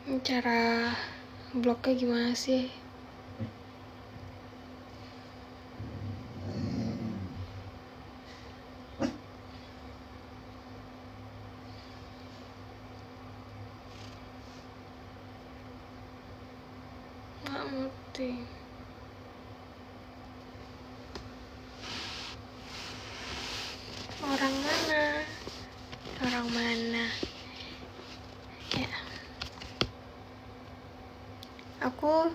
Cara bloknya gimana sih? Nggak ngerti. Orang mana? Orang mana? Ya. Aku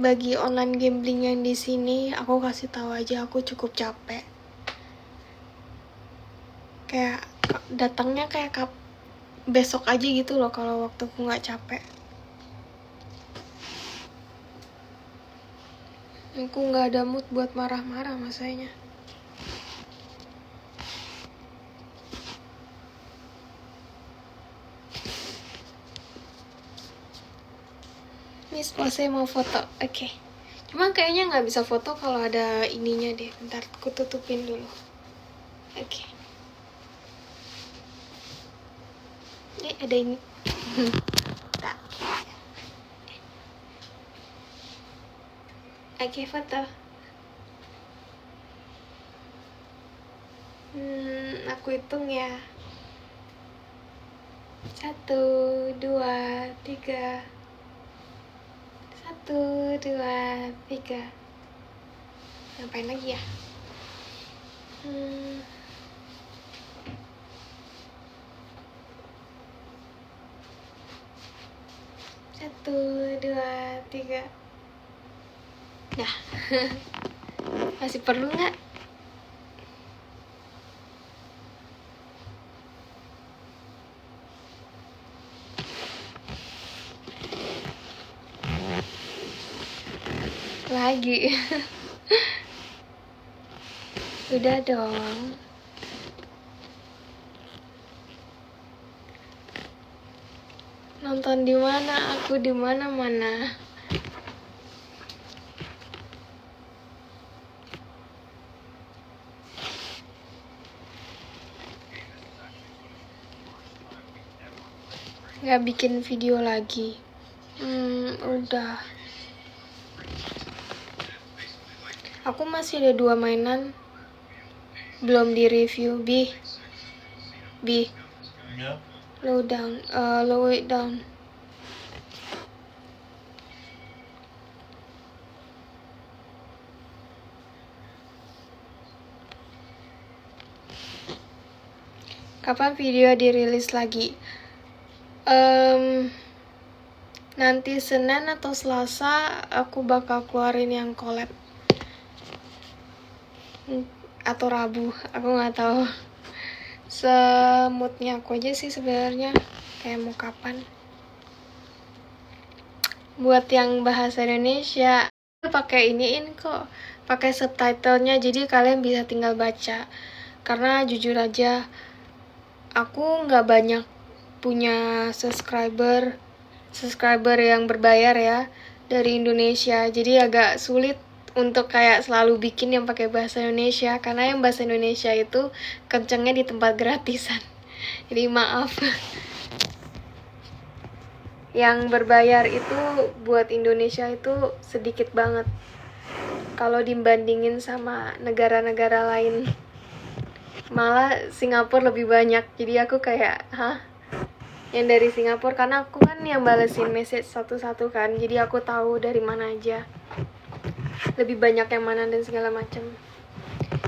bagi online gambling yang di sini, aku kasih tahu aja aku cukup capek. Kayak datangnya kayak besok aja gitu loh kalau waktu aku nggak capek. Aku nggak ada mood buat marah-marah masanya. Miss Pose mau foto, oke. Cuma kayaknya nggak bisa foto kalau ada ininya deh. Bentar, aku tutupin dulu. Oke. Ada ini. Tak. Oke, foto. Aku hitung ya. 1, 2, 3. 1, 2, 3. Ngapain lagi ya? 1, 2, 3. Dah. Masih perlu nggak? Lagi. Udah dong. Nonton di mana? Aku di mana-mana. Nggak bikin video lagi. Udah. Aku masih ada 2 mainan belum di review. Bi. Yeah. Low it down. Kapan video dirilis lagi? Nanti Senin atau Selasa aku bakal keluarin yang collab. Atau Rabu, aku nggak tahu. Semutnya aku aja sih sebenarnya, kayak mau kapan. Buat yang bahasa Indonesia, pakai iniin kok, pakai subtitlenya, jadi kalian bisa tinggal baca. Karena jujur aja, aku nggak banyak punya subscriber yang berbayar ya dari Indonesia, jadi agak sulit untuk kayak selalu bikin yang pakai bahasa Indonesia, karena yang bahasa Indonesia itu kencengnya di tempat gratisan. Jadi maaf. Yang berbayar itu buat Indonesia itu sedikit banget kalau dibandingin sama negara-negara lain. Malah Singapura lebih banyak, jadi aku kayak yang dari Singapura, karena aku kan yang balesin message satu-satu kan, jadi aku tahu dari mana aja lebih banyak yang mana dan segala macam.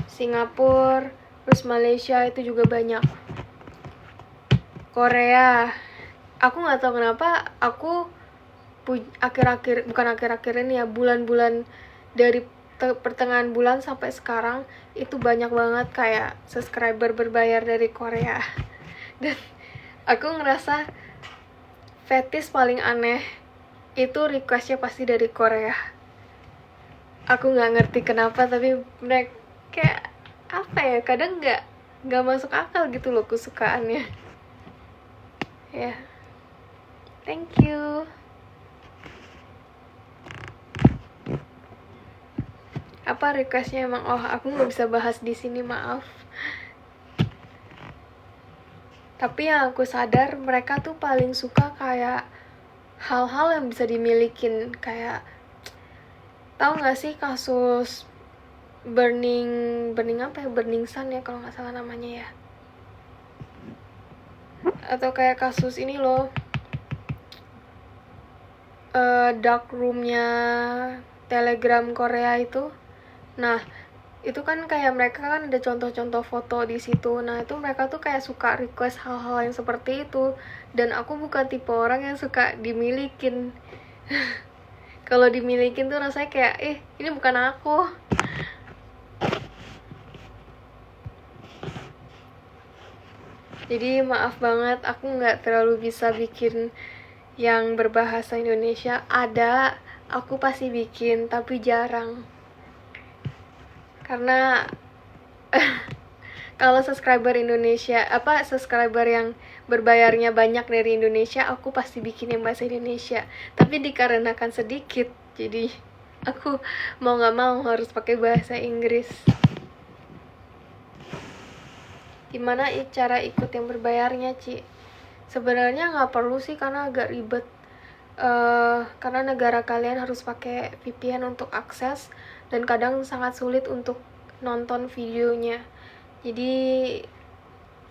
Singapura, terus Malaysia itu juga banyak. Korea, aku nggak tahu kenapa aku akhir-akhir ini ya, bulan-bulan dari pertengahan bulan sampai sekarang itu banyak banget kayak subscriber berbayar dari Korea. Dan aku ngerasa fetish paling aneh itu requestnya pasti dari Korea. Aku nggak ngerti kenapa, tapi mereka kayak apa ya, kadang nggak masuk akal gitu loh kesukaannya. Ya, thank you. Apa requestnya emang? Oh, aku nggak bisa bahas di sini, maaf. Tapi yang aku sadar mereka tuh paling suka kayak hal-hal yang bisa dimilikin, kayak tahu nggak sih kasus Burning Sun ya kalau nggak salah namanya ya, atau kayak kasus ini loh, dark roomnya Telegram Korea itu. Nah itu kan kayak mereka kan ada contoh-contoh foto di situ. Nah itu mereka tuh kayak suka request hal-hal yang seperti itu, dan aku bukan tipe orang yang suka dimilikin. Kalau dimilikin tuh rasanya kayak ini bukan aku. Jadi maaf banget, aku nggak terlalu bisa bikin yang berbahasa Indonesia. Ada, aku pasti bikin, tapi jarang. Karena kalau subscriber yang berbayarnya banyak dari Indonesia, aku pasti bikin yang bahasa Indonesia. Tapi dikarenakan sedikit, jadi aku mau nggak mau harus pakai bahasa Inggris. Gimana cara ikut yang berbayarnya, Ci? Sebenarnya nggak perlu sih, karena agak ribet. Karena negara kalian harus pakai VPN untuk akses, dan kadang sangat sulit untuk nonton videonya. Jadi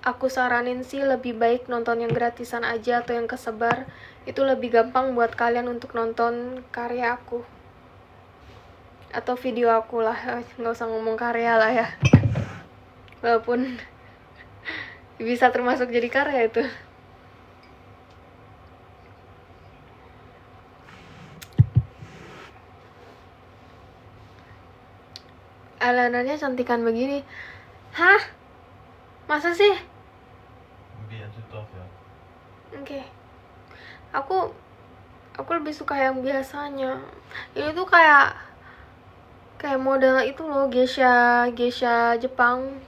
aku saranin sih lebih baik nonton yang gratisan aja atau yang kesebar. Itu lebih gampang buat kalian untuk nonton karya aku atau video aku lah. Nggak usah ngomong karya lah ya, walaupun bisa termasuk jadi karya itu. Eyelinernya cantikan begini. Hah? Masa sih? Oke. Aku lebih suka yang biasanya. Ini tuh kayak model itu loh, geisha Jepang.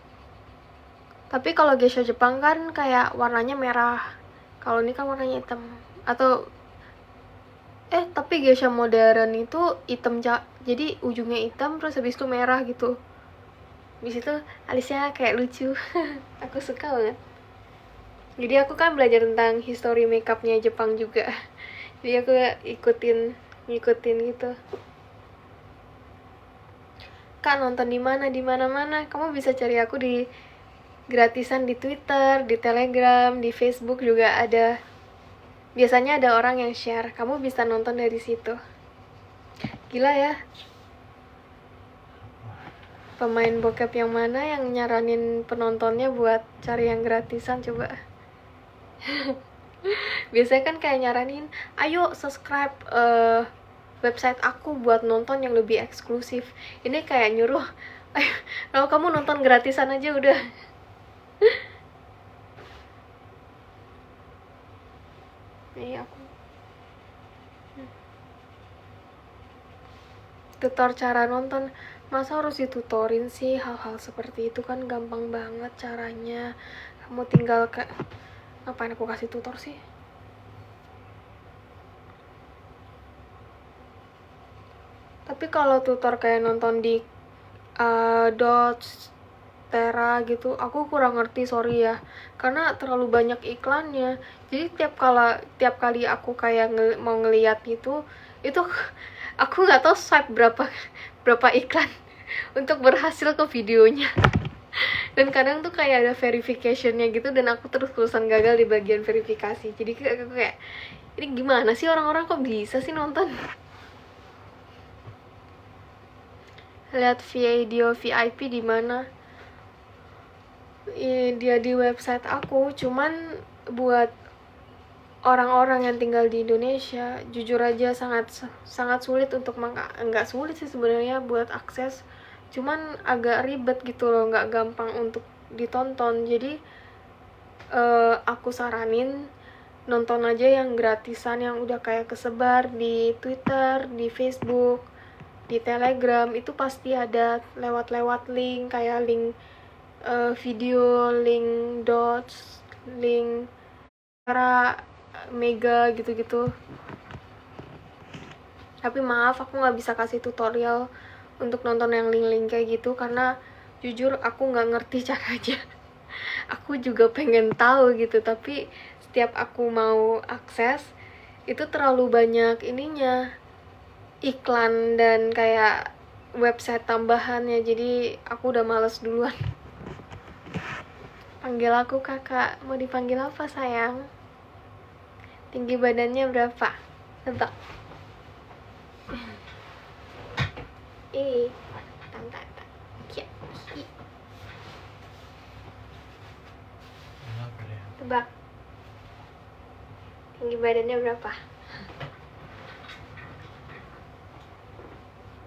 Tapi kalau geisha Jepang kan kayak warnanya merah. Kalau ini kan warnanya hitam. Atau tapi geisha modern itu hitam, jadi ujungnya hitam terus habis itu merah gitu. Habis itu alisnya kayak lucu. Aku suka banget. Jadi aku kan belajar tentang history makeupnya Jepang juga. Jadi aku ngikutin gitu. Kak, nonton di mana? Kamu bisa cari aku di gratisan di Twitter, di Telegram, di Facebook juga ada. Biasanya ada orang yang share, kamu bisa nonton dari situ. Gila ya. Pemain bokep yang mana yang nyaranin penontonnya buat cari yang gratisan coba? Biasanya kan kayak nyaranin, ayo subscribe website aku buat nonton yang lebih eksklusif. Ini kayak nyuruh, ayo kalau kamu nonton gratisan aja udah. Nih aku tutor cara nonton, masa harus ditutorin sih? Hal-hal seperti itu kan gampang banget caranya. Kamu tinggal ngapain aku kasih tutor sih? Tapi kalau tutor kayak nonton di Dots, Tera gitu, aku kurang ngerti, sorry ya, karena terlalu banyak iklannya. Jadi tiap kali aku kayak mau ngeliat gitu, itu aku nggak tahu swipe berapa iklan untuk berhasil ke videonya. Dan kadang tuh kayak ada verificationnya gitu, dan aku terus-terusan gagal di bagian verifikasi. Jadi aku kayak, ini gimana sih orang-orang kok bisa sih nonton? Lihat video VIP di mana? Dia di website aku, cuman buat orang-orang yang tinggal di Indonesia jujur aja sangat sulit untuk nggak sulit sih sebenarnya buat akses, cuman agak ribet gitu loh, nggak gampang untuk ditonton. Jadi aku saranin nonton aja yang gratisan, yang udah kayak kesebar di Twitter, di Facebook, di Telegram. Itu pasti ada lewat link, kayak link video, link dots, link cara mega gitu-gitu. Tapi maaf, aku nggak bisa kasih tutorial untuk nonton yang link-link kayak gitu, karena jujur aku nggak ngerti caranya. aku juga pengen tahu gitu, tapi setiap aku mau akses itu terlalu banyak ininya, iklan dan kayak website tambahannya, jadi aku udah males duluan. Panggil aku kakak. Mau dipanggil apa sayang? Tinggi badannya berapa? Tebak. Tante. Ya. Tebak. Tinggi badannya berapa?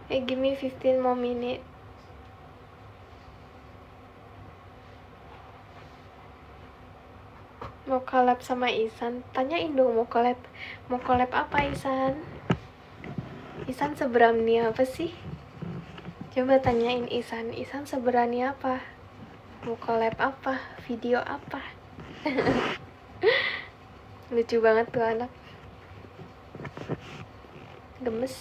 Hey, give me 15 more minutes. Mau collab sama Isan? Tanyain dong mau collab apa Isan? Isan seberani apa sih? Coba tanyain Isan seberani apa? Mau collab apa? Video apa? Lucu banget tuh anak. Gemes.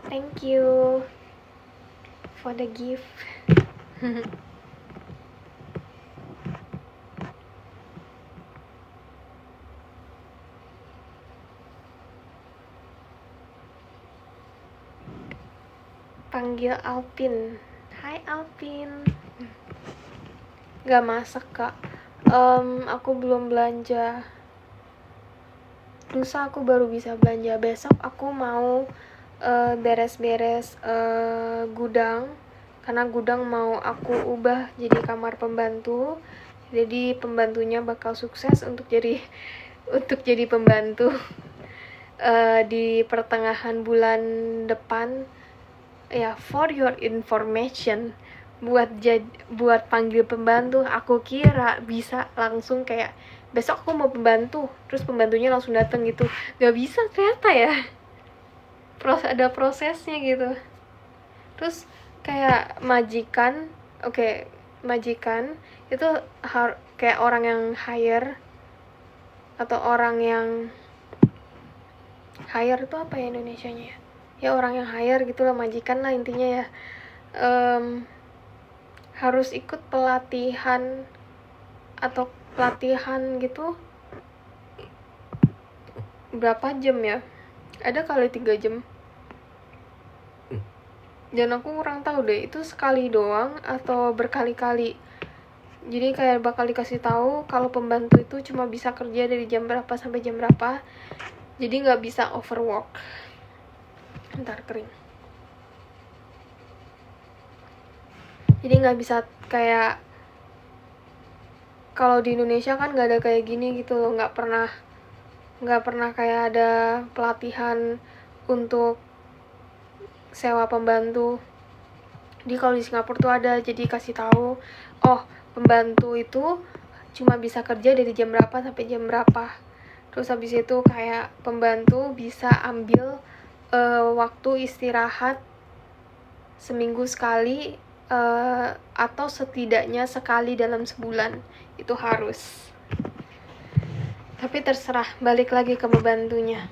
Thank you for the gift. Panggil Alpin. Hai Alpin. Gak masak kak. Aku belum belanja. Lusa aku baru bisa belanja. Besok aku mau beres-beres gudang, karena gudang mau aku ubah jadi kamar pembantu. Jadi pembantunya bakal sukses untuk jadi pembantu di pertengahan bulan depan. Ya, for your information, buat panggil pembantu, aku kira bisa langsung kayak besok aku mau pembantu, terus pembantunya langsung datang gitu. Gak bisa ternyata ya. Ada prosesnya gitu. Terus kayak majikan itu kayak orang yang hire, atau orang yang hire itu apa ya Indonesianya ya? Ya orang yang hire gitu lah, majikan lah intinya ya. Harus ikut pelatihan gitu berapa jam ya? Ada kali 3 jam. Dan aku kurang tahu deh itu sekali doang atau berkali-kali. Jadi kayak bakal dikasih tahu kalau pembantu itu cuma bisa kerja dari jam berapa sampai jam berapa. Jadi nggak bisa overwork. Ntar kering. Jadi nggak bisa kayak kalau di Indonesia kan nggak ada kayak gini gitu loh, nggak pernah kayak ada pelatihan untuk sewa pembantu. Jadi kalau di Singapura tuh ada, jadi kasih tahu, oh pembantu itu cuma bisa kerja dari jam berapa sampai jam berapa. Terus habis itu kayak pembantu bisa ambil waktu istirahat seminggu sekali, atau setidaknya sekali dalam sebulan, itu harus. Tapi terserah, balik lagi ke pembantunya.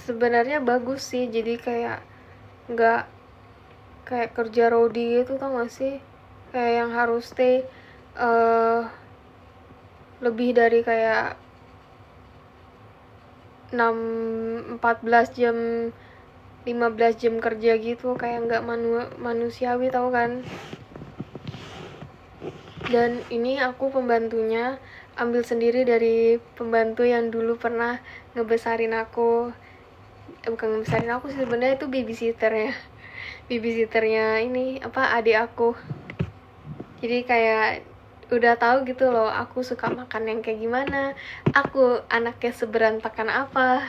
Sebenarnya bagus sih, jadi kayak nggak kayak kerja rodi itu, tau gak sih, kayak yang harus stay lebih dari kayak 14 jam 15 jam kerja gitu, kayak nggak manusiawi, tau kan. Dan ini aku pembantunya ambil sendiri dari pembantu yang dulu pernah ngebesarin aku. Bukan ngebesarin aku sih, sebenarnya itu babysitternya ini adik aku. Jadi kayak udah tahu gitu loh aku suka makan yang kayak gimana, aku anaknya seberantakan apa.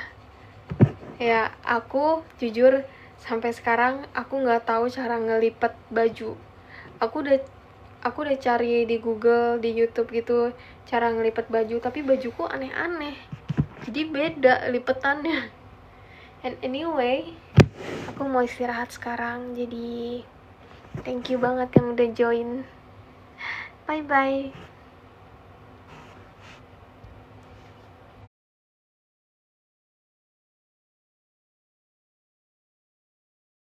Ya aku jujur sampai sekarang aku nggak tahu cara ngelipet baju. Aku udah cari di Google, di YouTube gitu cara ngelipet baju, tapi bajuku aneh-aneh, jadi beda lipetannya. And anyway, aku mau istirahat sekarang, jadi thank you banget yang udah join. Bye bye.